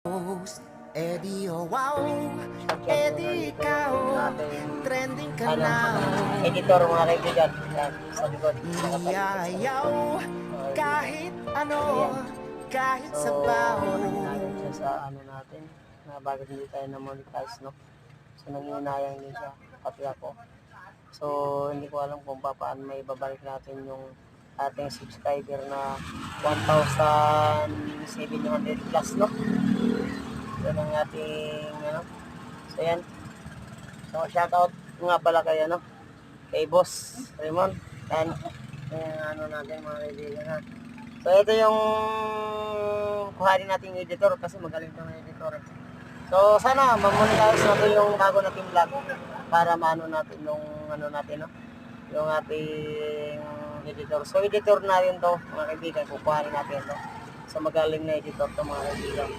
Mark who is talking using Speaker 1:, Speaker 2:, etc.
Speaker 1: Post, Eddie, oh wow,
Speaker 2: Shoutout
Speaker 1: Eddie,
Speaker 2: nandito
Speaker 1: ikaw,
Speaker 2: yung ating
Speaker 1: trending ka
Speaker 2: ano,
Speaker 1: now.
Speaker 2: editor mga kaibigan. Yan, sa likod.
Speaker 1: Niyayaw, kahit ano,
Speaker 2: Ayan.
Speaker 1: kahit
Speaker 2: So,
Speaker 1: sabaw.
Speaker 2: nanginayang siya sa ano natin, na bakit hindi tayo na-monetize, no? So, nanginayang din siya, pati ako. So, hindi ko alam kung paano may babalik natin yung ating subscriber na 1,700 plus, no? Yan ang ating, ano. So, yan. So, shoutout nga pala kay, ano, kay Boss Raymond. Yan. Yan ano natin mga kaibigan, ha. So, ito yung kuhanin nating editor kasi magaling itong editor. So, sana mamonetize natin yung bago nating vlog para maano natin yung ano natin, no? Yung ating editor. So, editor na rin to mga kaibigan. Kukuhanin natin to. So, magaling na editor to mga kaibigan.